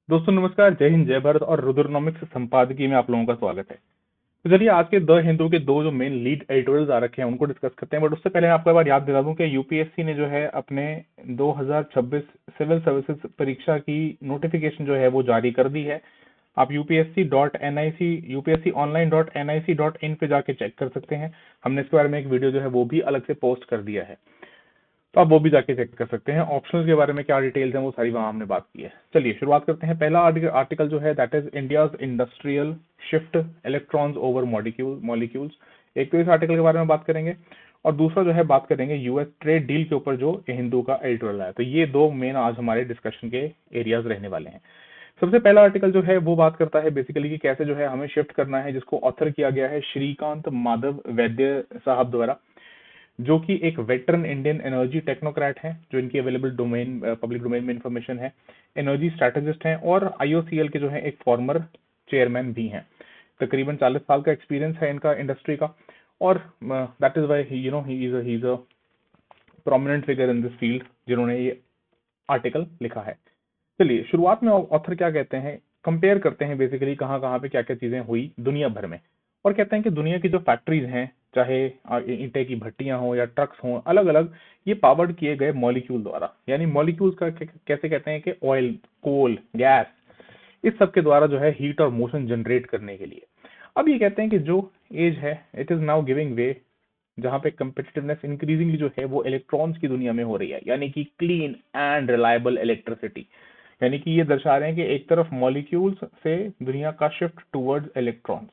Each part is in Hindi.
दोस्तों नमस्कार, जय हिंद, जय भारत और रुद्रनॉमिक्स संपादकीय में आप लोगों का स्वागत है। तो चलिए आज के द हिंदू के दो जो मेन लीड एडिटोरियल्स आ रखे हैं उनको डिस्कस करते हैं। बट उससे पहले आपको एक बार याद दिला दूं कि यूपीएससी ने जो है अपने 2026 सिविल सर्विसेज परीक्षा की नोटिफिकेशन जो है वो जारी कर दी है। आप upsc.nic upsconline.nic.in पे जाके चेक कर सकते हैं। हमने इसके बारे में एक वीडियो जो है वो भी अलग से पोस्ट कर दिया है, तो आप वो भी जाके चेक कर सकते हैं। ऑप्शनल के बारे में क्या डिटेल्स हैं वो सारी वहां हमने बात की है। चलिए शुरुआत करते हैं। पहला आर्टिकल जो है that is India's industrial shift electrons over molecules. एक तो इस आर्टिकल के बारे में बात करेंगे और दूसरा जो है बात करेंगे यूएस ट्रेड डील के ऊपर जो हिंदू का एडिटोरियल है। तो ये दो मेन आज हमारे डिस्कशन के एरियाज रहने वाले हैं। सबसे पहला आर्टिकल जो है वो बात करता है बेसिकली कि कैसे जो है हमें शिफ्ट करना है, जिसको ऑथर किया गया है श्रीकांत माधव वैद्य साहब द्वारा, जो कि एक वेटरन इंडियन एनर्जी टेक्नोक्रेट हैं, जो इनकी अवेलेबल डोमेन पब्लिक डोमेन में इंफॉर्मेशन है, एनर्जी स्ट्रैटेजिस्ट हैं और आईओसीएल के जो है एक फॉर्मर चेयरमैन भी हैं। तकरीबन 40 साल का एक्सपीरियंस है इनका इंडस्ट्री का, और that is why he is a prominent figure in this field जिन्होंने ये आर्टिकल लिखा है। चलिए शुरुआत में ऑथर क्या कहते हैं, कंपेयर करते हैं बेसिकली कहाँ कहाँ पे क्या क्या चीजें हुई दुनिया भर में, और कहते हैं कि दुनिया की जो फैक्ट्रीज हैं, चाहे ईंटे की भट्टियां हो या ट्रक्स हो, अलग अलग ये पावर्ड किए गए मॉलिक्यूल द्वारा। यानी मॉलिक्यूल्स का कैसे कहते हैं कि ऑयल, कोल, गैस, इस सब के द्वारा जो है हीट और मोशन जनरेट करने के लिए। अब ये कहते हैं कि जो एज है इट इज नाउ गिविंग वे, जहां पे कंपिटिटिवनेस इंक्रीजिंगली जो है वो इलेक्ट्रॉन्स की दुनिया में हो रही है, यानी कि क्लीन एंड रिलायबल इलेक्ट्रिसिटी। यानी कि ये दर्शा रहे हैं कि एक तरफ मॉलिक्यूल्स से दुनिया का शिफ्ट टुवर्ड्स इलेक्ट्रॉन्स,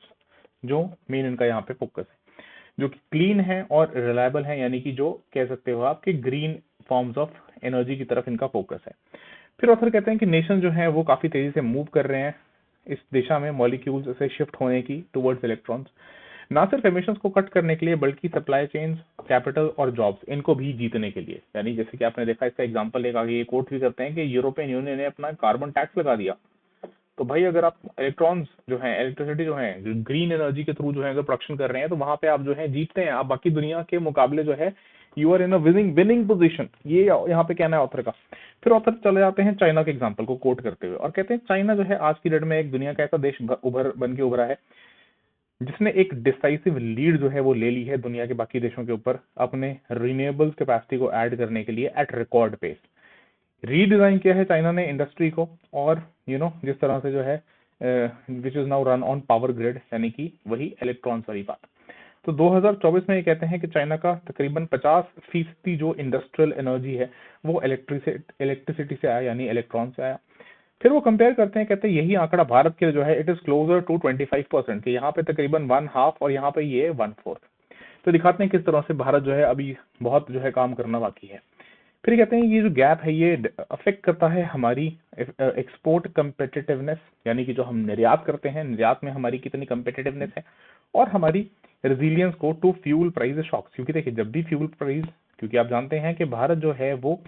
जो मेन इनका यहाँ पे फोकस है, जो कि क्लीन है और रिलायबल है, यानी कि जो कह सकते हो आपके ग्रीन फॉर्म्स ऑफ एनर्जी की तरफ इनका फोकस है। फिर ऑथर कहते हैं कि नेशन जो है वो काफी तेजी से मूव कर रहे हैं इस दिशा में, मॉलिक्यूल्स से शिफ्ट होने की टुवर्ड्स इलेक्ट्रॉन्स, ना सिर्फ एमिशंस को कट करने के लिए बल्कि सप्लाई चेन्स, कैपिटल और जॉब्स इनको भी जीतने के लिए। यानी जैसे कि आपने देखा, इसका एग्जांपल एक आगे ये कोट भी करते हैं कि यूरोपियन यूनियन ने अपना कार्बन टैक्स लगा दिया। तो भाई अगर आप इलेक्ट्रॉन्स जो है, इलेक्ट्रिसिटी जो है, ग्रीन एनर्जी के थ्रू जो है अगर प्रोडक्शन कर रहे हैं, तो वहां पे आप जो है जीतते हैं, आप बाकी दुनिया के मुकाबले जो है you are in a winning position, ये यहाँ पे कहना है ऑथर का। फिर ऑथर चले जाते हैं चाइना के एग्जाम्पल को कोट करते हुए और कहते हैं चाइना जो है आज की डेट में एक दुनिया का ऐसा देश बन के उभरा है जिसने एक डिसाइसिव लीड जो है वो ले ली है दुनिया के बाकी देशों के ऊपर, अपने रिन्यूएबल्स कैपेसिटी को ऐड करने के लिए एट रिकॉर्ड पेस। रीडिजाइन किया है चाइना ने इंडस्ट्री को, और जिस तरह से जो है which is now run on power grid, यानी कि वही इलेक्ट्रॉन्स वाली बात। तो 2024 में ये कहते हैं कि चाइना का तकरीबन 50% जो इंडस्ट्रियल एनर्जी है वो इलेक्ट्रिसिटी से आया, यानी इलेक्ट्रॉन से आया। फिर वो कंपेयर करते हैं, कहते हैं यही आंकड़ा भारत के लिए जो है इट इज क्लोजर टू 25%, कि यहाँ पे तकरीबन 1/2 और यहाँ पे ये 1/4। तो दिखाते हैं किस तरह से भारत जो है अभी बहुत जो है काम करना बाकी है। फिर कहते हैं ये जो गैप है ये अफेक्ट करता है हमारी एक्सपोर्ट कम्पिटिटिवनेस, यानी कि जो हम निर्यात करते हैं, निर्यात में हमारी कितनी कम्पिटिटिवनेस है, और हमारी रेजिलियंस को टू फ्यूल प्राइस शॉक्स। क्योंकि देखिए जब भी फ्यूल प्राइस, क्योंकि आप जानते हैं कि भारत जो है वो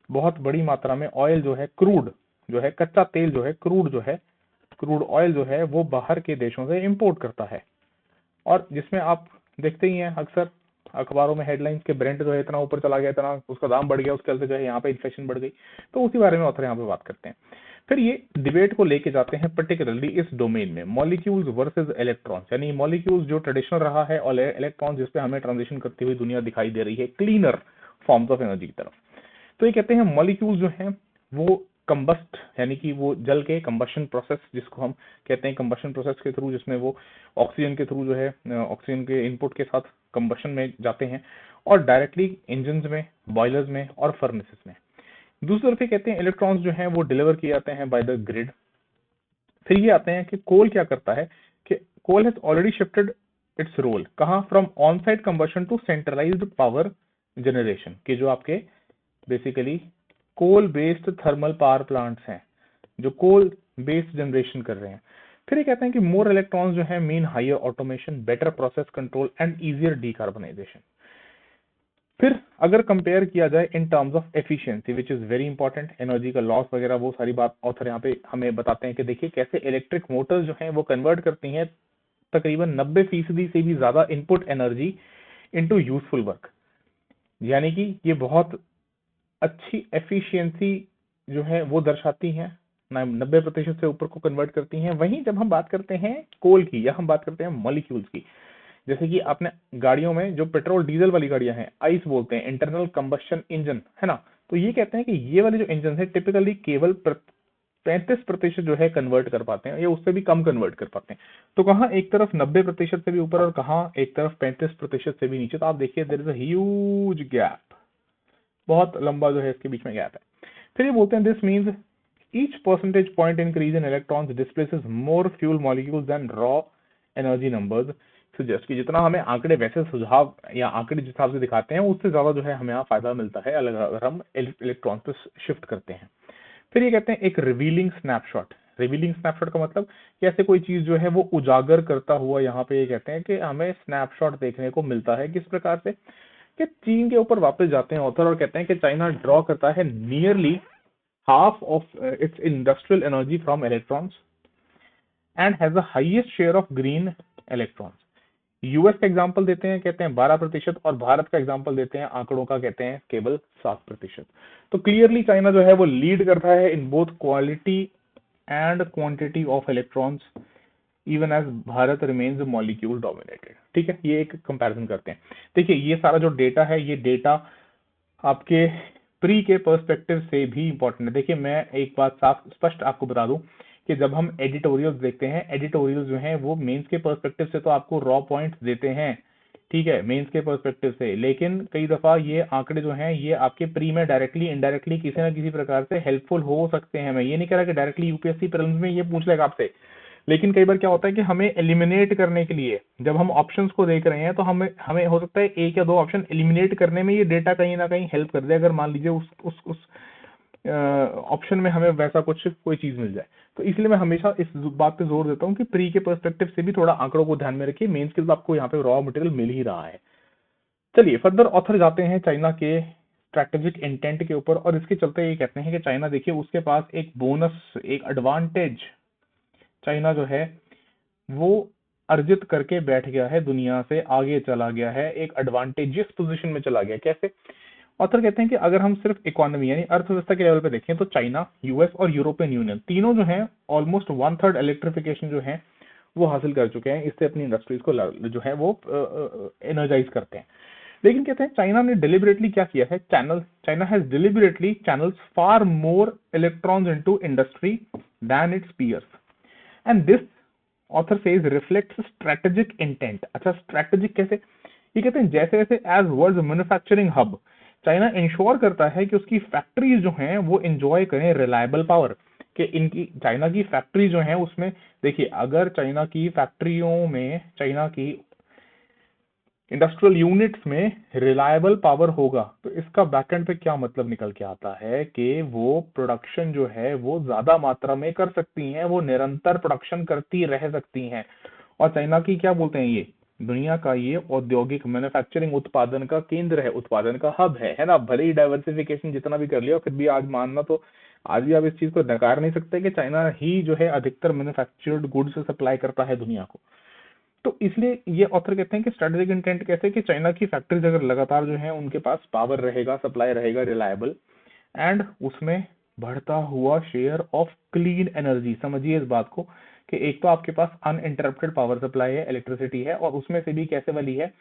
बहुत बड़ी मात्रा में ऑयल जो है, क्रूड जो है, कच्चा तेल जो है, क्रूड जो है, क्रूड ऑयल जो है वो बाहर के देशों से इंपोर्ट करता है। और जिसमें आप देखते ही हैं अक्सर अखबारों में हेडलाइंस के ब्रेंट जो है इतना ऊपर चला गया, इतना उसका दाम बढ़ गया, उसके चलते जो है यहाँ पे इन्फ्लेशन बढ़ गई। तो उसी बारे में ऑथर यहाँ पे बात करते हैं। फिर ये डिबेट को लेके जाते हैं पर्टिकुलरली इस डोमेन में, मॉलिक्यूल्स वर्सेस इलेक्ट्रॉन्स, यानी मॉलिक्यूल्स जो ट्रेडिशनल रहा है और इलेक्ट्रॉन्स जिसपे हमें ट्रांजिशन करती हुई दुनिया दिखाई दे रही है क्लीनर फॉर्म्स ऑफ एनर्जी की तरफ। तो ये कहते हैं मॉलिक्यूल्स जो हैं वो कंबस्ट, यानी कि वो जल के कंबशन प्रोसेस, जिसको हम कहते हैं कंबशन प्रोसेस के थ्रू, जिसमें वो ऑक्सीजन के थ्रू जो है ऑक्सीजन के इनपुट के साथ कंबशन में जाते हैं और डायरेक्टली इंजन में, बॉयलर्स में और फर्नेसेस में। दूसरी तरफ कहते हैं इलेक्ट्रॉन्स जो हैं वो डिलीवर किए जाते हैं बाय द ग्रिड। फिर ये आते हैं कि कोल क्या करता है, कि coal has already shifted its role, कहाँ, from on site combustion to centralised power generation, कि जो आपके basically coal based thermal power plants हैं जो कोल बेस्ड जनरेशन कर रहे हैं। फिर ये कहते हैं कि मोर इलेक्ट्रॉन्स जो है mean higher automation, better process control and easier decarbonisation. फिर अगर कंपेयर किया जाए in terms of efficiency which is very important, energy का लॉस वगैरह वो सारी बात ऑथर यहाँ पे हमें बताते हैं कि देखिए कैसे इलेक्ट्रिक मोटर्स जो हैं वो कन्वर्ट करती हैं तकरीबन 90% से भी ज्यादा input energy into useful work. यानी कि ये बहुत अच्छी एफिशिएंसी जो है वो दर्शाती हैं, 90% से ऊपर को कन्वर्ट करती हैं। वहीं जब हम बात करते हैं कोल की या हम बात करते हैं मॉलिक्यूल्स की, जैसे कि आपने गाड़ियों में जो पेट्रोल डीजल वाली गाड़ियां हैं, आइस बोलते हैं, इंटरनल कंबस्शन इंजन, है ना, तो ये कहते हैं कि ये वाले जो इंजन है टिपिकली केवल 35% जो है कन्वर्ट कर पाते हैं, या उससे भी कम कन्वर्ट कर पाते हैं। तो कहाँ एक तरफ 90% से भी ऊपर और कहाँ एक तरफ 35% से भी नीचे। तो आप देखिए there is a huge gap, बहुत लंबा जो है इसके बीच में गैप है। फिर ये बोलते हैं this means each percentage point increase in electrons displaces more fuel molecules than raw energy numbers suggest, कि जितना हमें आंकड़े वैसे सुझाव या आंकड़े जिस हिसाब से दिखाते हैं उससे ज्यादा जो है हमें यहाँ फायदा मिलता है अगर हम इलेक्ट्रॉन पे शिफ्ट करते हैं। फिर ये कहते हैं एक रिवीलिंग स्नैपशॉट। रिवीलिंग स्नैपशॉट का मतलब कि ऐसे कोई चीज जो है वो उजागर करता हुआ, यहाँ पे ये कहते हैं कि हमें स्नैपशॉट देखने को मिलता है। किस प्रकार से कि चीन के ऊपर वापस जाते हैं ऑथर और कहते हैं कि चाइना ड्रॉ करता है nearly half of its industrial energy from electrons and has the highest share of green electrons। US का एग्जांपल देते हैं, कहते हैं 12%, और भारत का एग्जांपल देते हैं आंकड़ों का, कहते हैं केवल 7%। तो क्लियरली चाइना जो है वो लीड करता है in both quality and quantity of electrons even as Bharat remains molecule dominated. ठीक है, ये एक कंपैरिजन करते हैं। देखिए ये सारा जो डेटा है, ये डेटा आपके प्री के पर्सपेक्टिव से भी इंपॉर्टेंट है। देखिए मैं एक बात साफ स्पष्ट आपको बता दूं कि जब हम एडिटोरियल्स देखते हैं, एडिटोरियल्स जो हैं वो मेंस के पर्सपेक्टिव से तो आपको रॉ पॉइंट्स देते हैं, ठीक है, मेंस के पर्सपेक्टिव से, लेकिन कई दफा ये आंकड़े जो हैं ये आपके प्री में डायरेक्टली इनडायरेक्टली किसी ना किसी प्रकार से हेल्पफुल हो सकते हैं। मैं ये नहीं कह रहा कि डायरेक्टली यूपीएससी प्रीलिम्स में ये पूछ लेगा आपसे, लेकिन कई बार क्या होता है कि हमें एलिमिनेट करने के लिए जब हम ऑप्शंस को देख रहे हैं तो हमें हमें हो सकता है एक या दो ऑप्शन एलिमिनेट करने में ये डेटा कहीं ना कहीं हेल्प कर दे, अगर मान लीजिए उस ऑप्शन में हमें वैसा कुछ कोई चीज मिल जाए। तो इसलिए मैं हमेशा इस बात पे जोर देता हूँ कि प्री के पर्सपेक्टिव से भी थोड़ा आंकड़ों को ध्यान में रखिए, मेन स्किल्स आपको यहाँ पे रॉ मटेरियल मिल ही रहा है। चलिए फर्दर ऑथर जाते हैं चाइना के स्ट्रैटेजिक इंटेंट के ऊपर, और इसके चलते ये कहते हैं कि चाइना देखिए उसके पास एक बोनस, एक एडवांटेज चाइना जो है वो अर्जित करके बैठ गया है, दुनिया से आगे चला गया है, एक एडवांटेजियस पोजीशन में चला गया। कैसे? ऑथर कहते हैं कि अगर हम सिर्फ इकोनॉमी यानी अर्थव्यवस्था के लेवल पे देखें तो चाइना, यूएस और यूरोपियन यूनियन तीनों जो हैं ऑलमोस्ट 1/3 इलेक्ट्रिफिकेशन जो है वो हासिल कर चुके हैं, इससे अपनी इंडस्ट्रीज को जो है वो एनर्जाइज करते हैं। लेकिन कहते हैं चाइना ने डिलिबरेटली क्या किया है, China has deliberately channels far more electrons into industry than its peers and this author says reflects strategic intent. अच्छा स्ट्रेटेजिक कैसे? ये कहते हैं जैसे जैसे as world manufacturing hub China ensure करता है कि उसकी फैक्ट्रीज जो हैं वो एंजॉय करें रिलायबल पावर, कि इनकी चाइना की फैक्ट्री जो है उसमें देखिए अगर चाइना की फैक्ट्रियों में, चाइना की इंडस्ट्रियल यूनिट्स में रिलायबल पावर होगा तो इसका बैकएंड पे क्या मतलब निकल के आता है कि वो प्रोडक्शन जो है वो ज्यादा मात्रा में कर सकती हैं, वो निरंतर प्रोडक्शन करती रह सकती हैं। और चाइना की क्या बोलते हैं, ये दुनिया का ये औद्योगिक मैन्युफैक्चरिंग उत्पादन का केंद्र है, उत्पादन का हब है ना। भले ही डाइवर्सिफिकेशन जितना भी कर लिया फिर भी आज मानना तो आज भी आप इस चीज को नकार नहीं सकते कि चाइना ही जो है अधिकतर मैन्युफैक्चर्ड गुड्स सप्लाई करता है दुनिया को। तो इसलिए ये ऑथर कहते हैं कि स्ट्रेटेजिक इंटेंट कैसे, कि चाइना की फैक्ट्रीज अगर लगातार जो है उनके पास पावर रहेगा, सप्लाई रहेगा रिलायबल, एंड उसमें बढ़ता हुआ शेयर ऑफ क्लीन एनर्जी। समझिए इस बात को कि एक तो आपके पास अनइंटरप्टेड पावर सप्लाई है, इलेक्ट्रिसिटी है, और उसमें से भी कैसे वाली है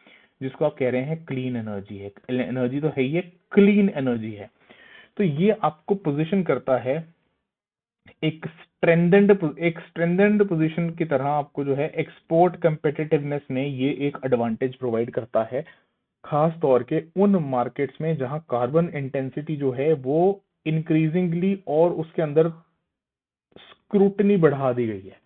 जिसको आप कह रहे हैं क्लीन एनर्जी है। एनर्जी तो है ही, क्लीन एनर्जी है। तो ये आपको पोजिशन करता है एक स्ट्रेंथेंड पोजीशन की तरह, आपको जो है एक्सपोर्ट कंपेटिटिवनेस में ये एक एडवांटेज प्रोवाइड करता है, खास तौर के उन मार्केट्स में जहां कार्बन इंटेंसिटी जो है वो इंक्रीजिंगली और उसके अंदर स्क्रूटनी बढ़ा दी गई है।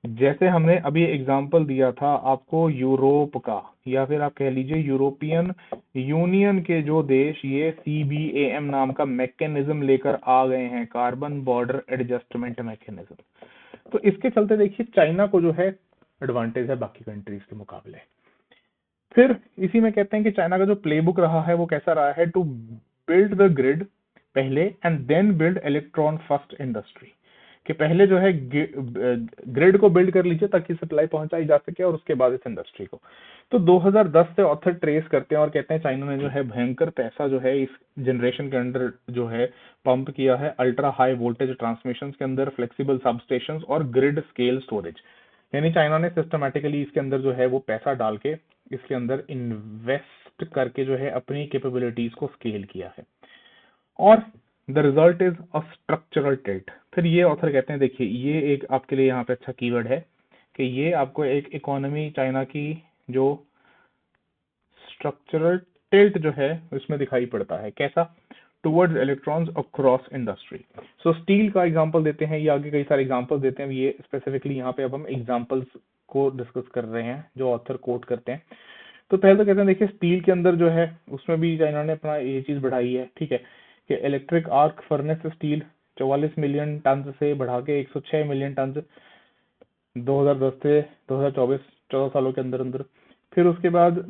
जैसे हमने अभी एग्जांपल दिया था आपको यूरोप का, या फिर आप कह लीजिए यूरोपियन यूनियन के जो देश ये CBAM नाम का मैकेनिज्म लेकर आ गए हैं, कार्बन बॉर्डर एडजस्टमेंट मैकेनिज्म। तो इसके चलते देखिए चाइना को जो है एडवांटेज है बाकी कंट्रीज के मुकाबले। फिर इसी में कहते हैं कि चाइना का जो प्लेबुक रहा है वो कैसा रहा है, टू बिल्ड द ग्रिड पहले and then build electron first industry. कि पहले जो है ग्रिड को बिल्ड कर लीजिए ताकि सप्लाई पहुंचाई जा सके और उसके बाद इस इंडस्ट्री को। तो 2010 से ऑथर ट्रेस करते हैं और कहते हैं चाइना ने जो है भयंकर पैसा जो है इस जनरेशन के अंदर जो है पंप किया है, अल्ट्रा हाई वोल्टेज ट्रांसमिशन के अंदर, फ्लेक्सिबल सबस्टेशन और ग्रिड स्केल स्टोरेज। यानी चाइना ने सिस्टमेटिकली इसके अंदर जो है वो पैसा डाल के इसके अंदर इन्वेस्ट करके जो है अपनी कैपेबिलिटीज को स्केल किया है, और the result is a structural tilt. फिर ये ऑथर कहते हैं, देखिए ये एक आपके लिए यहाँ पे अच्छा कीवर्ड है कि ये आपको एक इकोनॉमी चाइना की जो स्ट्रक्चरल टिल्ट जो है उसमें दिखाई पड़ता है। कैसा? Towards electrons across industry. सो स्टील का एग्जांपल देते हैं, ये आगे कई सारे एग्जांपल देते हैं, ये स्पेसिफिकली यहाँ पे अब हम एग्जांपल्स को डिस्कस कर रहे हैं जो ऑथर कोट करते हैं। तो पहले तो कहते हैं देखिए स्टील के अंदर जो है उसमें भी चाइना ने अपना ये चीज बढ़ाई है, ठीक है, कि electric arc furnace steel 44 million ton से बढ़ा के 106 मिलियन टन 2010 से 2024 14 सालों के अंदर अंदर। फिर उसके बाद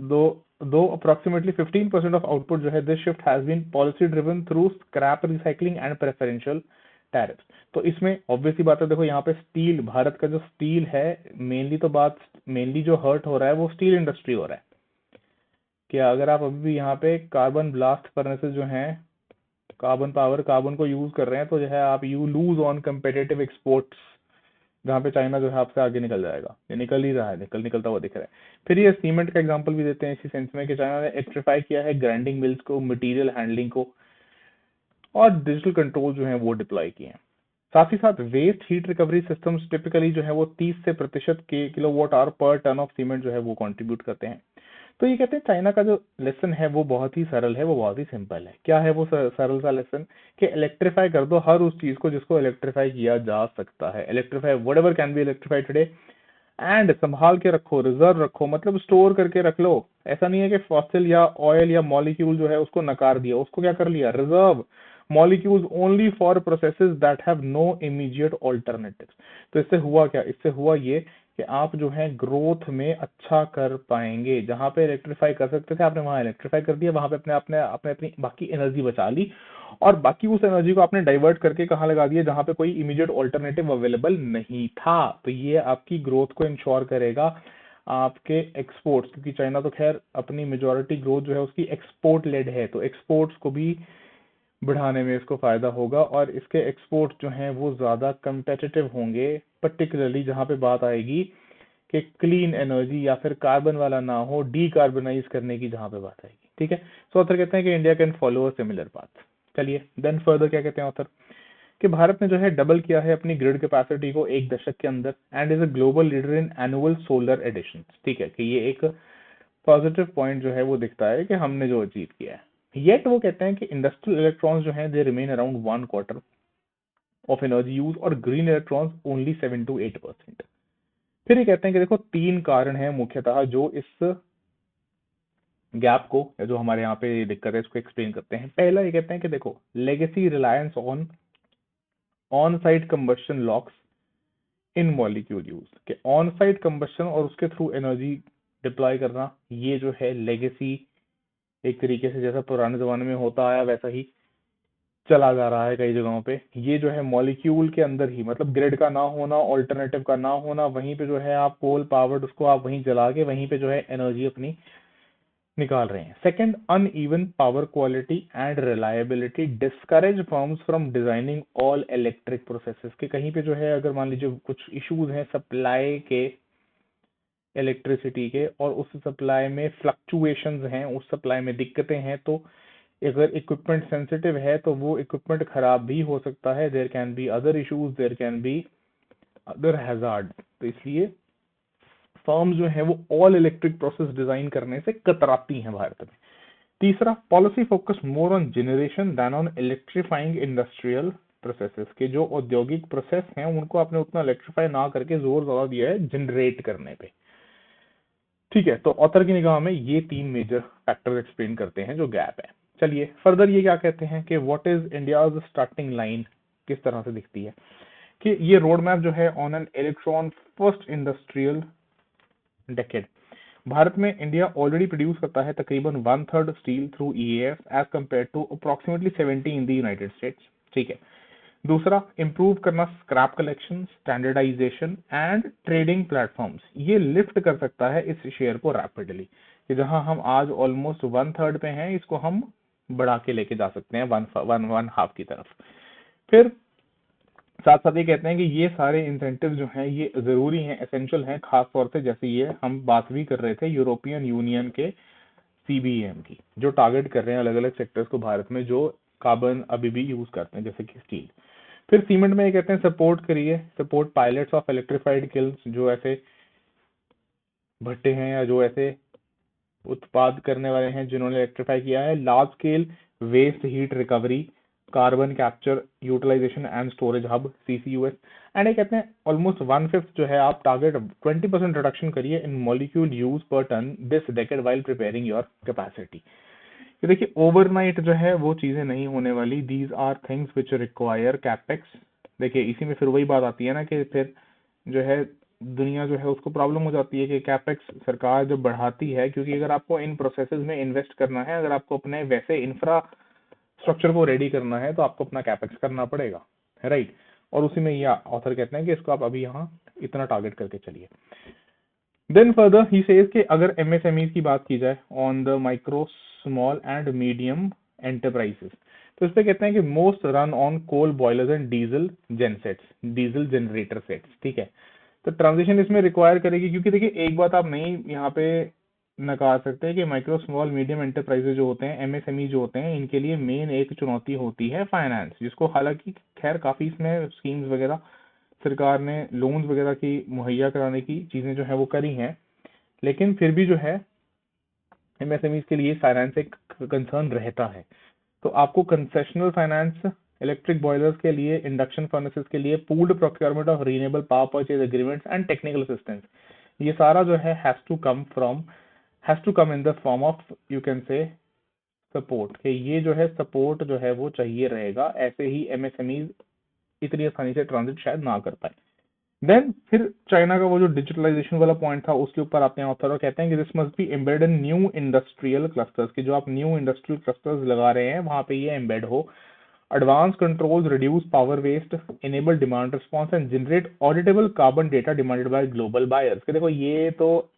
दो अप्रोक्सीमेटली 15% ऑफ आउटपुट जो है, this shift has been policy driven through scrap recycling and preferential tariff. तो इसमें ऑब्वियसली बात है, देखो यहाँ पे स्टील, भारत का जो स्टील है मेनली जो हर्ट हो रहा है वो स्टील इंडस्ट्री हो रहा है। कि अगर आप अभी भी यहाँ पे कार्बन ब्लास्ट फर्नेसेस जो हैं, कार्बन को यूज कर रहे हैं, तो जो है आप you lose on competitive exports, जहाँ पे चाइना जो है आपसे आगे निकल जाएगा, ये निकल ही रहा है, निकलता हुआ दिख रहा है। फिर ये सीमेंट का एग्जांपल भी देते हैं इसी सेंस में कि चाइना ने इलेक्ट्रीफाई किया है ग्राइंडिंग मिल्स को, मटेरियल हैंडलिंग को, और डिजिटल कंट्रोल जो है वो डिप्लॉय किए हैं। साथ ही साथ waste heat recovery systems typically जो है वो 30 से प्रतिशत के kilowatt hour per ton of cement जो है वो कंट्रीब्यूट करते हैं। तो ये कहते हैं चाइना का जो लेसन है वो बहुत ही सरल है, वो बहुत ही सिंपल है। क्या है वो सरल सा लेसन? कि इलेक्ट्रीफाई कर दो हर उस चीज को जिसको इलेक्ट्रीफाई किया जा सकता है। Electrify whatever can be electrified today, and संभाल के रखो, रिजर्व रखो, मतलब स्टोर करके रख लो। ऐसा नहीं है कि फॉसिल या ऑयल या मॉलिक्यूल जो है उसको नकार दिया, उसको क्या कर लिया? Reserve molecules only for processes that have no immediate alternative. तो इससे हुआ क्या? इससे हुआ ये कि आप जो है ग्रोथ में अच्छा कर पाएंगे। जहां पे इलेक्ट्रीफाई कर सकते थे आपने वहां इलेक्ट्रीफाई कर दिया, वहां पे अपने आपने अपनी बाकी एनर्जी बचा ली, और बाकी उस एनर्जी को आपने डाइवर्ट करके कहाँ लगा दिया? जहां पे कोई इमीडिएट ऑल्टरनेटिव अवेलेबल नहीं था। तो ये आपकी ग्रोथ को इंश्योर करेगा आपके एक्सपोर्ट्स, क्योंकि चाइना तो खैर अपनी मेजोरिटी ग्रोथ जो है उसकी एक्सपोर्ट लेड है, तो एक्सपोर्ट्स को भी बढ़ाने में इसको फायदा होगा, और इसके एक्सपोर्ट जो हैं वो ज्यादा कंपेटिटिव होंगे, पर्टिकुलरली जहां पे बात आएगी कि क्लीन एनर्जी या फिर कार्बन वाला ना हो, डीकार्बनाइज करने की जहां पे बात आएगी। ठीक है, सो ऑथर कहते हैं कि India can follow a similar path. चलिए देन फर्दर क्या कहते हैं ऑथर, कि भारत ने जो है डबल किया है अपनी ग्रिड कैपेसिटी को 1 दशक के अंदर, and is a global leader in annual solar addition. ठीक है, कि ये एक पॉजिटिव पॉइंट जो है वो दिखता है कि हमने जो अचीव किया है। येट वो कहते हैं कि इंडस्ट्रियल इलेक्ट्रॉन्स जो हैं they remain around 1/4 of energy use, और ग्रीन इलेक्ट्रॉन्स ओनली 7 to 8%। फिर ये कहते हैं कि देखो 3 कारण हैं मुख्यतः जो इस गैप को, या जो हमारे यहाँ पे दिक्कत है इसको एक्सप्लेन करते हैं। पहला ये कहते हैं कि देखो legacy reliance on site combustion locks in molecule use, के ऑन साइट कंबशन और उसके थ्रू एनर्जी डिप्लॉय करना, ये जो है लेगेसी एक तरीके से जैसा पुराने जमाने में होता आया वैसा ही चला जा रहा है कई जगहों पे। ये जो है मॉलिक्यूल के अंदर ही, मतलब ग्रिड का ना होना, ऑल्टरनेटिव का ना होना, वहीं पे जो है आप कोल पावर्ड उसको आप वहीं जला के वहीं पे जो है एनर्जी अपनी निकाल रहे हैं। Second, uneven power quality and reliability discourage firms from designing all electric processes, के कहीं पे जो है अगर मान लीजिए कुछ इश्यूज हैं सप्लाई के, इलेक्ट्रिसिटी के, और उस सप्लाई में फ्लक्चुएशंस हैं, उस सप्लाई में दिक्कतें हैं, तो अगर इक्विपमेंट सेंसिटिव है तो वो इक्विपमेंट खराब भी हो सकता है। There can be other issues, there can be other hazard. तो इसलिए फर्म जो है वो ऑल इलेक्ट्रिक प्रोसेस डिजाइन करने से कतराती हैं भारत में। तीसरा, policy focus more on generation than on electrifying industrial processes, के जो औद्योगिक प्रोसेस हैं उनको आपने उतना इलेक्ट्रीफाई ना करके जोर ज्यादा दिया है जनरेट करने पे। ठीक है, तो ऑथर की निगाह में ये 3 मेजर फैक्टर एक्सप्लेन करते हैं जो गैप है। चलिए फर्दर ये क्या कहते हैं कि what is India's starting line, किस तरह से दिखती है, कि ये रोड मैप जो है on an electron first industrial decade. Bharat में इंडिया ऑलरेडी प्रोड्यूस करता है तकरीबन 1/3 steel through EAF as compared to approximately 70 in the United States. ठीक है, दूसरा, इंप्रूव करना scrap collection, standardisation and trading platforms, ये लिफ्ट कर सकता है इस शेयर को रैपिडली, कि जहां हम आज ऑलमोस्ट 1/3 पे हैं, इसको हम बढ़ा के लेके जा सकते हैं वन हाफ की तरफ। फिर साथ साथ ये कहते हैं कि ये सारे इंसेंटिव जो हैं ये जरूरी हैं, एसेंशियल हैं, खास तौर से जैसे ये हम बात भी कर रहे थे यूरोपियन यूनियन के सीबीएम की, जो टारगेट कर रहे हैं अलग अलग सेक्टर्स को भारत में जो कार्बन अभी भी यूज करते हैं, जैसे कि स्टील। फिर सीमेंट में ये कहते हैं सपोर्ट करिए, support pilots of electrified kills, जो ऐसे भट्टे हैं या जो ऐसे उत्पाद करने वाले हैं जिन्होंने इलेक्ट्रीफाई किया है, large scale waste heat recovery, carbon capture utilisation and storage hub CCUS. And ये कहते हैं ऑलमोस्ट 1/5 जो है आप टारगेट 20% रिडक्शन करिए in molecule use per ton this decade while preparing your capacity. ये देखिए ओवरनाइट जो है वो चीजें नहीं होने वाली, these are things which require capex. देखिए इसी में फिर वही बात आती है ना कि फिर जो है दुनिया जो है उसको प्रॉब्लम हो जाती है कि कैपेक्स सरकार जब बढ़ाती है, क्योंकि अगर आपको इन प्रोसेसेस में इन्वेस्ट करना है, अगर आपको अपने वैसे इंफ्रास्ट्रक्चर को रेडी करना है, तो आपको अपना कैपेक्स करना पड़ेगा, राइट। और उसी में ये ऑथर कहते हैं कि इसको आप अभी यहाँ इतना टारगेट करके चलिए। देन फर्दर ही सेज कि अगर एमएसएमई की बात की जाए on the micro small and medium enterprises, तो इस पे कहते हैं कि most run on coal boilers and diesel gensets, diesel generator sets, ठीक है। तो ट्रांजिशन इसमें रिक्वायर करेगी, क्योंकि देखिए एक बात आप नहीं यहाँ पे नकार सकते हैं कि माइक्रो स्मॉल मीडियम एंटरप्राइजेज जो होते हैं, एमएसएमई जो होते हैं, इनके लिए मेन एक चुनौती होती है फाइनेंस, जिसको हालांकि खैर काफी इसमें स्कीम्स वगैरह सरकार ने लोन्स वगैरह की मुहैया कराने की चीजें जो है वो करी हैं, लेकिन फिर भी जो है एमएसएमई के लिए फाइनेंस एक कंसर्न रहता है। तो आपको कंसेशनल फाइनेंस, इलेक्ट्रिक बॉयलर्स के लिए, इंडक्शन फर्नेसेस के लिए, pooled procurement of renewable power purchase agreements and technical assistance, ये सारा जो है has to come in the form of you can say support, कि ये जो है सपोर्ट जो है वो चाहिए रहेगा, ऐसे ही एमएसएमई इतनी आसानी से ट्रांजिट शायद ना कर पाए। देन फिर चाइना का वो जो डिजिटलाइजेशन वाला पॉइंट था उसके ऊपर आते हैं ऑथर और कहते हैं कि this must be embed in new industrial clusters, कि जो आप न्यू इंडस्ट्रियल क्लस्टर्स लगा रहे हैं वहां पे ये एम्बेड हो। Advance controls reduce power waste, enable demand response and generate auditable carbon data demanded by global buyers. कि देखो ये तो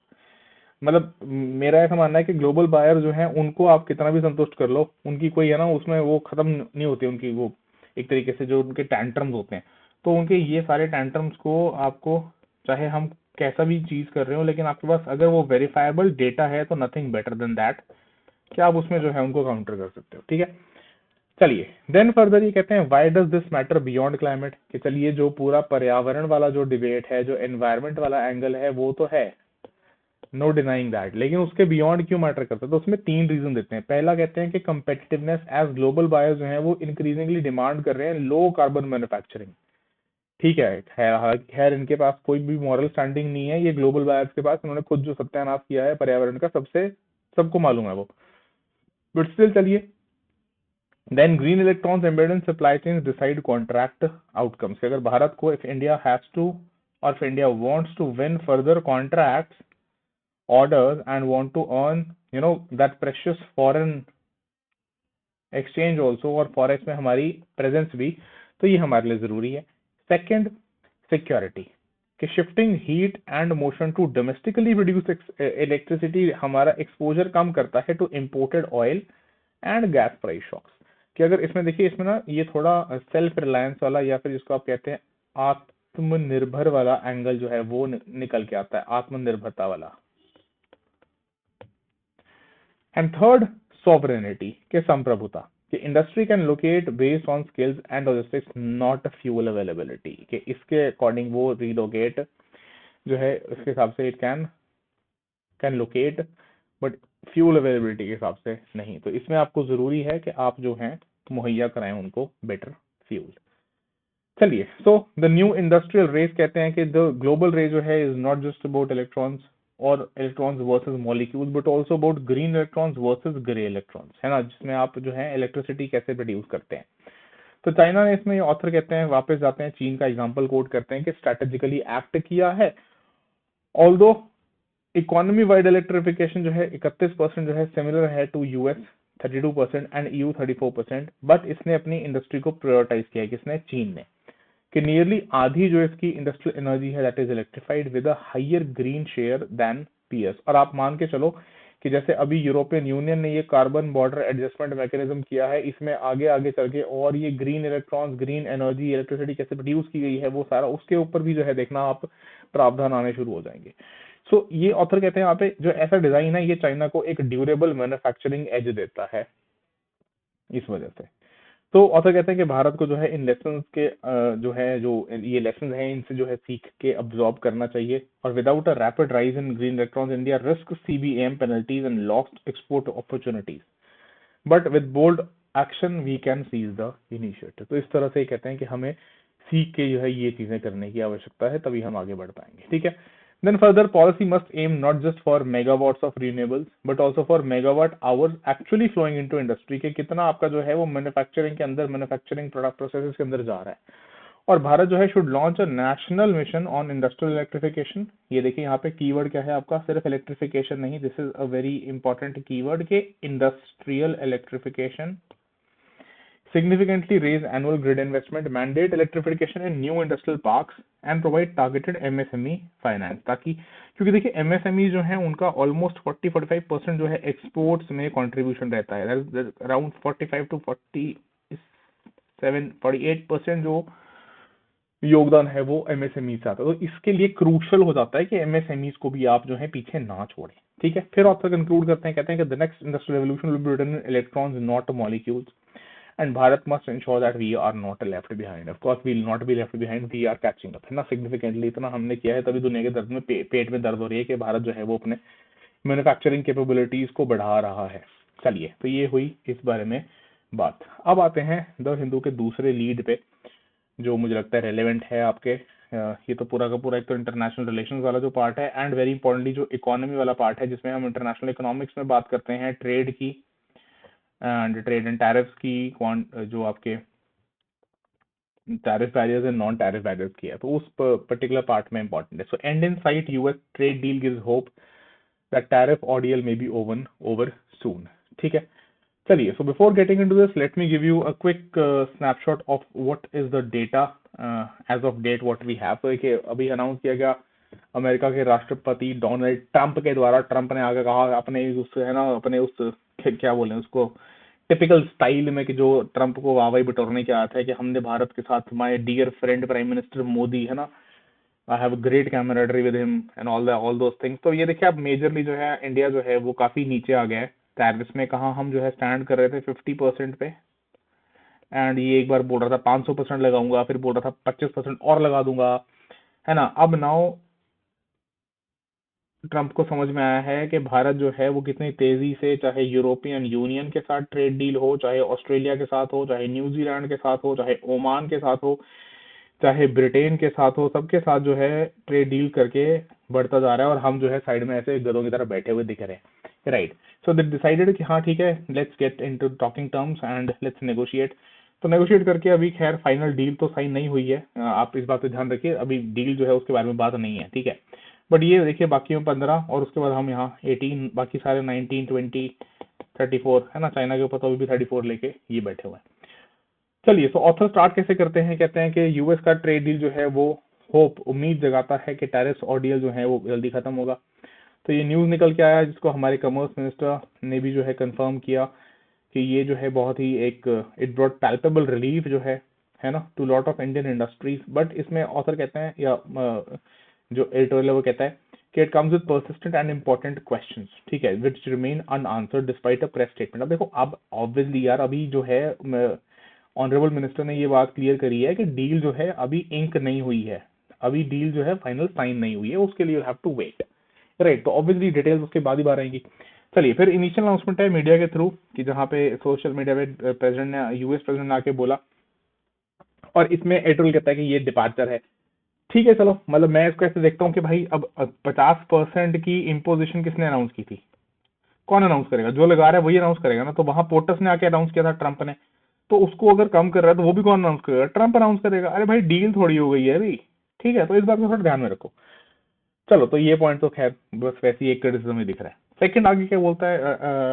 मतलब मेरा ऐसा मानना है कि ग्लोबल बायर जो है उनको आप कितना भी संतुष्ट कर लो, उनकी कोई है ना उसमें वो खत्म नहीं होती उनकी, वो एक तरीके से जो उनके टैंट्रम्स होते हैं, तो उनके ये सारे टैंट्रम्स को आपको चाहे हम कैसा भी चीज कर रहे हो, लेकिन आपके पास अगर वो वेरीफाइबल डेटा है तो नथिंग बेटर देन दैट कि आप उसमें जो है उनको काउंटर कर सकते हो, ठीक है। चलिए देन फर्दर ये कहते हैं why does this matter beyond climate, कि चलिए जो पूरा पर्यावरण वाला जो डिबेट है, जो एनवायरमेंट वाला एंगल है वो तो है, नो डिनाइंग दैट, लेकिन उसके बियॉन्ड क्यों मैटर करता है, तो उसमें 3 रीजन देते हैं। पहला कहते हैं कि कंपेटिटिवनेस, एज ग्लोबल बायर्स जो है वो इंक्रीजिंगली डिमांड कर रहे हैं लो कार्बन मैन्युफैक्चरिंग, ठीक है। खैर इनके पास कोई भी मॉरल स्टैंडिंग नहीं है, ये ग्लोबल बायर्स के पास, उन्होंने खुद जो सत्यानाश किया है पर्यावरण का सबसे सबको मालूम है वो, बट स्टिल चलिए। Then green electrons embedded in supply chain decide contract outcomes, अगर भारत को, इफ इंडिया हैज टू और if India wants to win further contracts orders and want to earn that precious foreign exchange also और फॉरेक्स में हमारी प्रेजेंस भी, तो ये हमारे लिए जरूरी है। सेकंड, सिक्योरिटी, कि shifting heat and motion to domestically produce electricity हमारा एक्सपोजर कम करता है to imported oil and gas price shocks, कि अगर इसमें देखिए इसमें ना ये थोड़ा सेल्फ रिलायंस वाला या फिर जिसको आप कहते हैं आत्मनिर्भर वाला एंगल जो है वो निकल के आता है, आत्मनिर्भरता वाला। एंड थर्ड, सॉवरेनिटी, के संप्रभुता, कि industry can locate based on skills and logistics not fuel availability, कि इसके अकॉर्डिंग वो रीलोकेट जो है उसके हिसाब से it can locate, but fuel availability के हिसाब से नहीं। तो इसमें आपको जरूरी है कि आप जो है मुहैया कराएं उनको बेटर फ्यूल। चलिए, so the new industrial race कहते हैं कि द ग्लोबल रेस जो है is not just about electrons और electrons versus molecules, but also about green electrons versus grey electrons, है ना, जिसमें आप जो है इलेक्ट्रिसिटी कैसे प्रोड्यूस करते हैं। तो चाइना ने इसमें ऑथर कहते हैं, वापस जाते हैं चीन का एग्जांपल कोट करते हैं कि स्ट्रेटेजिकली एक्ट किया है, ऑल्दो इकोनॉमी वाइड इलेक्ट्रिफिकेशन जो है 31% जो है सिमिलर है to US 32% and EU 34%, but इसने अपनी इंडस्ट्री को प्रायोरिटाइज किया है, किसने, चीन ने, कि नियरली आधी जो इसकी इंडस्ट्रियल एनर्जी है that is electrified with a higher green share than PS. और आप मान के चलो कि जैसे अभी यूरोपियन यूनियन ने ये कार्बन बॉर्डर एडजस्टमेंट मैकेनिज्म किया है, इसमें आगे आगे चल के और ये green electrons, green energy, electricity कैसे प्रोड्यूस की गई है वो सारा, उसके ऊपर भी जो है देखना आप प्रावधान आने शुरू हो जाएंगे। सो ये ऑथर कहते हैं यहाँ पे जो ऐसा डिजाइन है ये चाइना को एक ड्यूरेबल मैन्युफैक्चरिंग एज देता है इस वजह से। तो ऑथर कहते हैं कि भारत को जो है इन लेसन्स के जो है जो ये लेसन्स हैं इनसे जो है सीख के अब्सॉर्ब करना चाहिए। और without a rapid rise in green electrons India risk CBAM penalties and lost export opportunities, but with bold action we can seize the initiative. तो इस तरह से कहते हैं कि हमें सीख के जो है ये चीजें करने की आवश्यकता है, तभी हम आगे बढ़ पाएंगे, ठीक है। Then further policy must aim not just for megawatts of renewables but also for megawatt hours actually flowing into industry, के कितना आपका जो है वो मैन्युफैक्चरिंग के अंदर, मैन्युफैक्चरिंग प्रोडक्ट प्रोसेसेस के अंदर जा रहा है। और भारत जो है should launch a national mission on industrial electrification. ये देखिए यहाँ पे कीवर्ड क्या है आपका, सिर्फ इलेक्ट्रिफिकेशन नहीं, this is a very important keyword के industrial electrification, significantly raise annual grid investment, mandate electrification in new industrial parks and provide targeted MSME finance, ताकि क्योंकि देखिए MSME जो है उनका ऑलमोस्ट 40-45% जो है एक्सपोर्ट्स में कंट्रीब्यूशन रहता है, अराउंड 45 to 48% जो योगदान है वो MSME से आता है। तो इसके लिए क्रूशल हो जाता है कि MSMEs को भी आप जो है पीछे ना छोड़ें, ठीक है। फिर ऑथर कंक्लूड करते हैं, कहते हैं कि the next industrial revolution will be written in electrons not molecules and Bharat must ensure that we are not left behind. Of course, we will not be left behind. We are catching up, है ना, significantly इतना हमने किया है, तभी दुनिया के दर्द में पेट में दर्द हो रही है कि भारत जो है वो अपने मैन्युफैक्चरिंग कैपेबिलिटीज को बढ़ा रहा है। चलिए, तो ये हुई इस बारे में बात। अब आते हैं द हिंदू के दूसरे लीड पे, जो मुझे लगता है रेलेवेंट है आपके। ये तो पूरा का पूरा एक तो इंटरनेशनल रिलेशंस वाला जो पार्ट है एंड वेरी इंपॉर्टेंटली जो इकोनॉमी वाला पार्ट है, जिसमें हम इंटरनेशनल इकोनॉमिक्स में बात करते हैं ट्रेड की एंड ट्रेड एंड टैरिफ्स की, जो आपके tariff barriers and non tariff barriers की है, तो उस पर्टिकुलर पार्ट में इंपॉर्टेंट है। So and in sight US trade deal gives hope that tariff ordeal may be over soon, ठीक है। चलिए, so before getting into this let me give you a quick snapshot of what is the data as of date what we have. तो देखिए अभी अनाउंस किया गया अमेरिका के राष्ट्रपति डोनाल्ड ट्रंप के द्वारा, ट्रंप ने आगे कहा अपने उस है ना अपने उस क्या बोले उसको टिपिकल स्टाइल में कि जो ट्रंप को वाहवाही बटोरने की आदत है कि हमने भारत के साथ, my dear friend prime minister Modi, है ना, I have great camaraderie with him and all those things. तो ये देखिए अब मेजरली जो है इंडिया जो है वो काफी नीचे आ गया है टैरिफ्स में। कहाँ हम जो है स्टैंड कर रहे थे 50% पे, एंड ये एक बार बोल रहा था 500% लगाऊंगा, फिर बोल रहा था 25% और लगा दूंगा, है ना। अब नाउ ट्रंप को समझ में आया है कि भारत जो है वो कितनी तेजी से, चाहे यूरोपियन यूनियन के साथ ट्रेड डील हो, चाहे ऑस्ट्रेलिया के साथ हो, चाहे न्यूजीलैंड के साथ हो, चाहे ओमान के साथ हो, चाहे ब्रिटेन के साथ हो, सबके साथ जो है ट्रेड डील करके बढ़ता जा रहा है और हम जो है साइड में ऐसे गधों की तरह बैठे हुए दिख रहे हैं, राइट। सो दे डिसाइडेड कि हाँ ठीक है, let's get into talking terms and let's negotiate. तो नेगोशिएट करके अभी खैर फाइनल डील तो साइन नहीं हुई है, आप इस बात पे ध्यान रखिए, अभी डील जो है उसके बारे में बात नहीं है, ठीक है। बट ये देखिए बाकी 15 और उसके बाद हम यहाँ 18, बाकी सारे 19, 20, 34, है ना, चाइना के ऊपर तो अभी भी 34 लेके ये बैठे हुए हैं। चलिए, तो ऑथर स्टार्ट कैसे करते हैं, कहते हैं कि यूएस का ट्रेड डील जो है वो होप, उम्मीद जगाता है कि टैरिफ्स ऑर्डियल जो है वो जल्दी खत्म होगा। तो ये न्यूज निकल के आया जिसको हमारे कॉमर्स मिनिस्टर ने भी जो है कंफर्म किया कि ये जो है बहुत ही एक इट ब्रॉट पैल्पेबल रिलीफ जो है ना, to lot of Indian industries. But इसमें ऑथर कहते हैं या जो एडिटोरियल वो कहता है कि it comes with persistent and important questions, ठीक है, which remain unanswered despite a press statement. अब देखो अब ऑब्वियसली यार अभी जो है ऑनरेबल मिनिस्टर ने ये बात क्लियर करी है कि डील जो है अभी इंक नहीं हुई है, अभी डील जो है फाइनल साइन नहीं हुई है, उसके लिए you have to wait, right. तो ऑब्वियसली डिटेल्स उसके बाद ही बाहर आएंगी। चलिए, फिर इनिशियल अनाउंसमेंट है मीडिया के थ्रू कि जहाँ पे सोशल मीडिया पे प्रेसिडेंट ने, यूएस प्रेसिडेंट ने आके बोला, और इसमें एडिटोरियल कहता है कि ये डिपार्चर है, ठीक है। चलो, मतलब मैं इसको ऐसे देखता हूँ कि भाई अब 50% की इम्पोजिशन किसने अनाउंस की थी, कौन अनाउंस करेगा, जो लगा रहा है वही अनाउंस करेगा ना। तो वहां पोर्टस ने आके अनाउंस किया था ट्रंप ने, तो उसको अगर कम कर रहा है तो वो भी कौन अनाउंस करेगा, ट्रंप अनाउंस करेगा। अरे भाई डील थोड़ी हो गई है अभी, ठीक है। तो इस बात को थोड़ा ध्यान में रखो। चलो, तो ये पॉइंट तो खैर बस वैसे ही एक क्रिटिसिज्म ही दिख रहा है। सेकंड आगे क्या बोलता है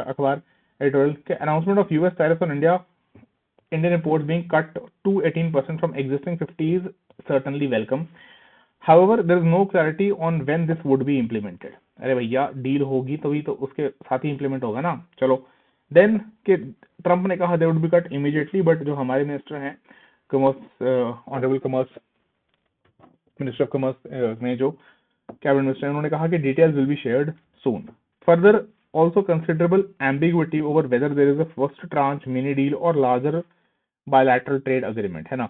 अखबार, एडिटोरियल के announcement of US tariff on Indian imports being cut to 18% from existing 50 is certainly welcome. However, there is no clarity on when this would be implemented. अरे भैया डील होगी तभी तो उसके साथ ही इम्प्लीमेंट होगा ना। चलो देन के ट्रम्प ने कहा they would be cut immediately, but जो हमारे मिनिस्टर हैं commerce, honourable commerce minister of commerce में जो कैबिनेट मिनिस्टर उन्होंने कहा कि details will be shared soon. Further also considerable ambiguity over whether there is a first tranche mini deal or larger bilateral trade agreement, है ना,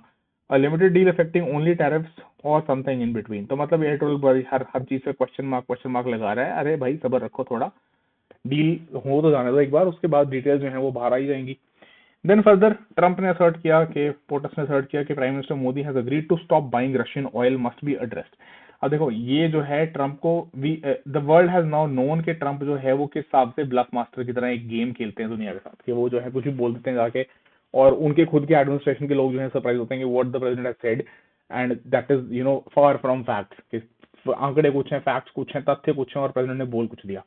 a limited deal affecting only tariffs or something in between। तो मतलब एडिटोरियल हर चीज पे क्वेश्चन मार्क लगा रहा है। अरे भाई सब्र रखो थोड़ा, डील हो तो जाने दो एक बार, उसके बाद डिटेल्स जो है वो बाहर आई जाएंगी। देन फर्दर ट्रंप ने असर्ट किया कि पोटस ने असर्ट किया कि prime minister Modi has agreed to stop buying Russian oil must be addressed. अब देखो ये जो है ट्रंप को the world has now known कि ट्रंप जो है वो किस हिसाब से ब्लफ मास्टर की तरह एक गेम खेलते हैं दुनिया के साथ, कि वो जो है कुछ भी बोल देते हैं जाके, और उनके खुद के एडमिनिस्ट्रेशन के लोग जो है सरप्राइज होते हैं कि what the president has said and that is you know far from fact. आंकड़े कुछ हैं, फैक्ट्स कुछ हैं, तथ्य कुछ हैं और प्रेसिडेंट ने बोल कुछ दिया।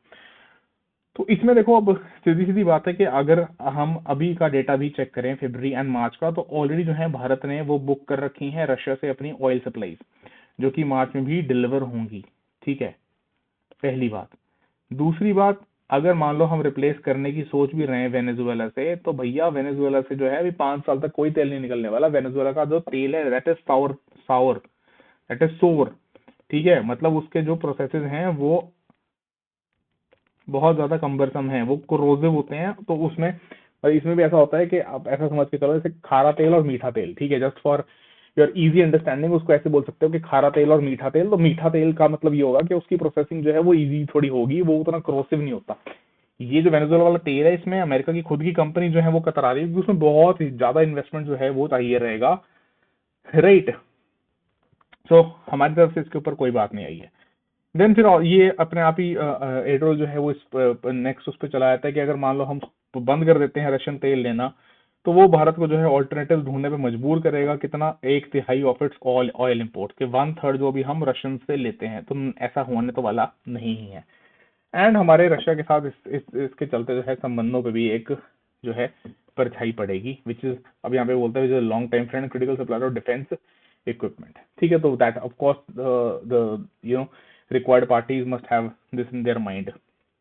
तो इसमें देखो अब सीधी सीधी बात है कि अगर हम अभी का डेटा भी चेक करें फरवरी एंड मार्च का, तो ऑलरेडी जो है भारत ने वो बुक कर रखी है रशिया से अपनी ऑयल सप्लाईज, जो कि मार्च में भी डिलीवर होंगी। ठीक है, पहली बात। दूसरी बात, अगर मान लो हम रिप्लेस करने की सोच भी रहे हैं वेनेजुएला से, तो भैया वेनेजुएला से जो है अभी 5 साल तक कोई तेल नहीं निकलने वाला। वेनेजुएला का जो तेल है that is sour, that is sour. ठीक है, मतलब उसके जो प्रोसेसेस हैं वो बहुत ज्यादा कम्बरसम है, वो कोरोसिव होते हैं। तो उसमें और इसमें भी ऐसा होता है कि आप ऐसा समझ के चलो जैसे खारा तेल और मीठा तेल। ठीक है, just for your easy understanding उसको ऐसे बोल सकते हो कि खारा तेल और मीठा तेल। तो मीठा तेल का मतलब ये होगा कि उसकी प्रोसेसिंग जो है वो इजी थोड़ी होगी, वो उतना क्रोसिव नहीं होता। ये जो वेनेजुएला वाला तेल है, इसमें अमेरिका की खुद की कंपनी जो है वो कतरा रही है, क्योंकि उसमें बहुत ही ज्यादा इन्वेस्टमेंट जो है वो चाहिए रहेगा, राइट। सो हमारी तरफ से इसके ऊपर कोई बात नहीं आई है। देन फिर ये अपने आप ही एड्रोल जो है वो इस नेक्स्ट उस पर चला जाता है कि अगर मान लो हम बंद कर देते हैं रशियन तेल लेना, तो वो भारत को जो है ऑल्टरनेटिव ढूंढने पे मजबूर करेगा। कितना? 1/3 ऑफ इट्स ऑयल इंपोर्ट के 1/3 जो भी हम रशियन से लेते हैं। तो ऐसा होने तो वाला नहीं ही है। एंड हमारे रशिया के साथ इसके चलते जो है संबंधों पे भी एक जो है परछाई पड़ेगी, विच इज अब यहाँ पे बोलते हैं long time friend critical supplier of defence equipment. ठीक है, तो that of course the you know required parties must have this in their mind।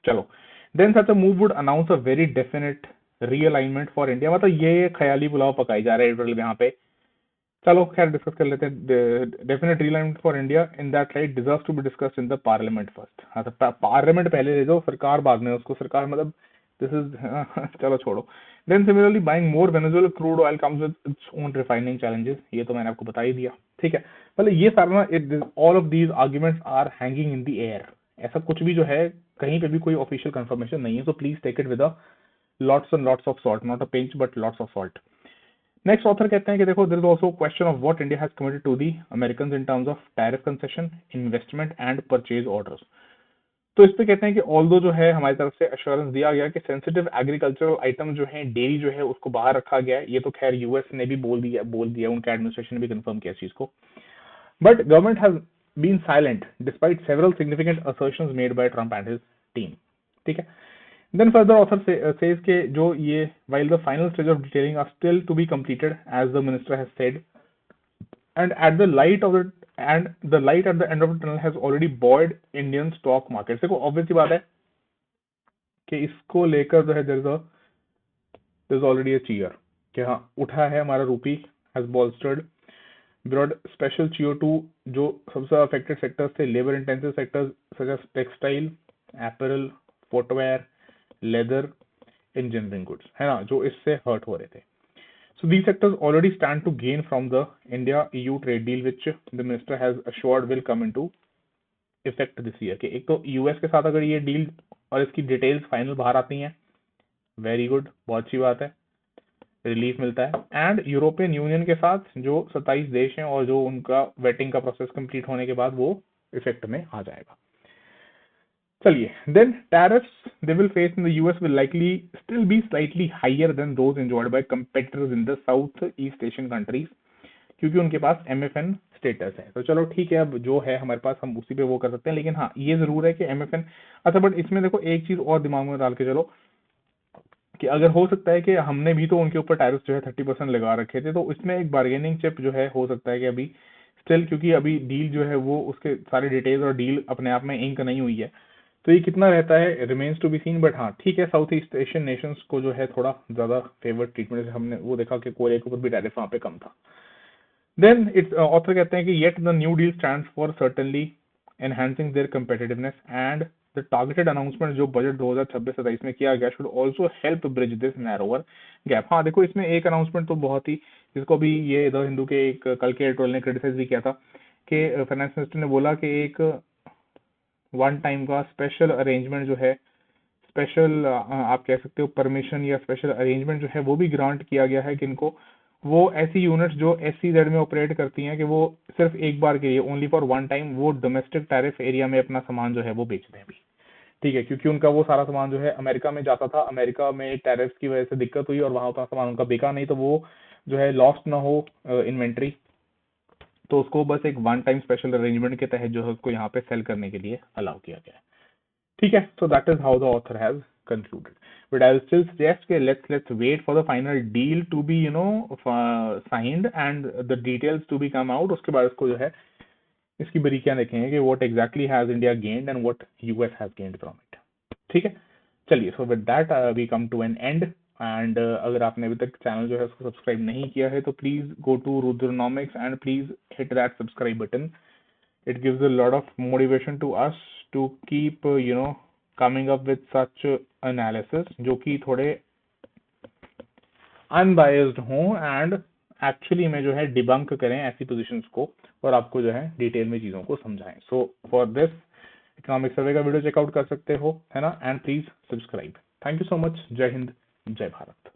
चलो, then such a move would announce a very definite realignment for India। मतलब ये ख्याली पुलाव पकाई जा रहा है एडिटोरियल यहाँ पे। चलो खैर डिस्कस कर लेते हैं। Definite realignment for India in that light deserves to be discussed in the parliament first. हाँ, तो पार्लियामेंट पहले ले जाओ, सरकार बाद में। उसको सरकार मतलब दिस इज चलो छोड़ो। Then similarly buying more Venezuela crude oil comes with its own refining challenges. ये तो मैंने आपको बता ही दिया। ठीक है, मतलब ये सारा ना all of these arguments are hanging in the air. ऐसा कुछ भी जो है कहीं पे भी कोई ऑफिशियल कंफर्मेशन नहीं है। So please take it with a lots and lots of salt, not a pinch but lots of salt. Next author कहते हैं कि देखो there is also question of what India has committed to the Americans in terms of tariff concession, investment and purchase orders. तो इस पे कहते हैं कि ऑल्दो जो है हमारी तरफ से अश्योरेंस दिया गया कि सेंसिटिव एग्रीकल्चरल आइटम जो है डेयरी जो है उसको बाहर रखा गया है। ये तो खैर यूएस ने भी बोल दिया, उनके एडमिनिस्ट्रेशन ने भी कंफर्म किया इस चीज को। But government has been silent despite several significant assertions made by Trump and his team. ठीक है, then further author says के जो ये while the final stage of detailing are still to be completed as the minister has said and at the light of the light at the end of the tunnel has already buoyed Indian stock market। देखो obvious सी बात है कि इसको लेकर जो है there is already a cheer कि हाँ उठा है हमारा रूपी, has bolstered broad special CO2 जो सबसे affected sectors थे, labor intensive sectors such as textile, apparel, footwear, leather, engineering goods, है ना, जो इससे हर्ट हो रहे थे। So these sectors already stand to gain from the India EU trade deal which the minister has assured will come into effect this year. के एक तो यूएस के साथ अगर ये डील और इसकी डिटेल्स फाइनल बाहर आती हैं, वेरी गुड, बहुत अच्छी बात है, रिलीफ मिलता है। एंड यूरोपियन यूनियन के साथ जो 27 देश हैं और जो उनका वेटिंग का प्रोसेस कंप्लीट होने के बाद वो इफेक्ट में आ जाएगा। चलिए, then tariffs they will face in the US will likely still be slightly higher than those enjoyed by competitors in the Southeast Asian countries, क्योंकि उनके पास MFN स्टेटस है। तो चलो ठीक है, अब जो है हमारे पास हम उसी पे वो कर सकते हैं। लेकिन हाँ ये जरूर है कि MFN, अच्छा बट इसमें देखो एक चीज और दिमाग में डाल के चलो कि अगर हो सकता है कि हमने भी तो उनके ऊपर टैरिफ जो है 30% लगा रखे थे, तो इसमें एक बार्गेनिंग चिप जो है हो सकता है कि अभी स्टिल, क्योंकि अभी डील जो है वो उसके सारे डिटेल्स और डील अपने आप में इंक नहीं हुई है, तो ये कितना रहता है remains to be seen. But हाँ ठीक है, साउथ ईस्ट एशियन नेशंस को जो है थोड़ा ज्यादा फेवर्ड ट्रीटमेंट हमने वो देखा कि कोरिया के ऊपर भी टैरिफ वहां पे कम था। देन इट्स ऑथर कहते हैं कि yet the new deal stands for certainly enhancing their competitiveness and the targeted announcement जो बजट 2026-27 में किया गया should also help bridge this narrower gap. हाँ देखो, इसमें एक अनाउंसमेंट तो बहुत ही, जिसको भी ये द हिंदू के एक कल के एडिटोरियल ने क्रिटिसाइज भी किया था कि फाइनेंस मिनिस्टर ने बोला कि एक वन टाइम का स्पेशल अरेंजमेंट जो है, स्पेशल आप कह सकते हो परमिशन या स्पेशल अरेंजमेंट जो है वो भी ग्रांट किया गया है किनको, वो ऐसी यूनिट्स जो SEZ में ऑपरेट करती हैं कि वो सिर्फ एक बार के लिए, ओनली फॉर वन टाइम, वो डोमेस्टिक टैरिफ एरिया में अपना सामान जो है वो बेच दें भी। ठीक है, क्योंकि उनका वो सारा सामान जो है अमेरिका में जाता था, अमेरिका में टैरिफ की वजह से दिक्कत हुई और वहां उतना सामान उनका बिका नहीं, तो वो जो है लॉस्ट ना हो इन्वेंट्री, तो उसको बस एक वन टाइम स्पेशल अरेंजमेंट के तहत जो है उसको यहाँ पे सेल करने के लिए अलाउ किया गया है। ठीक है, so that is how the author has concluded, but I will still suggest कि let's wait for the final deal to be signed and the details to be come out। उसके बाद इसको जो है इसकी बारीकियां देखेंगे कि what exactly has India gained and what US has gained from it। ठीक है, चलिए, so with that we come to an end and अगर आपने अभी तक चैनल जो है उसको सब्सक्राइब नहीं किया है तो please go to Rudranomics and please hit that subscribe button। It gives a lot of motivation to us to keep coming up with such analysis जो कि थोड़े अनबायस्ड हों एंड एक्चुअली में जो है डिबंक करें ऐसी पोजीशंस को और आपको जो है डिटेल में चीजों को समझाएं। So for this economic survey का वीडियो चेकआउट कर सकते हो, है ना, and please subscribe. Thank you so much. जय हिंद, जय भारत।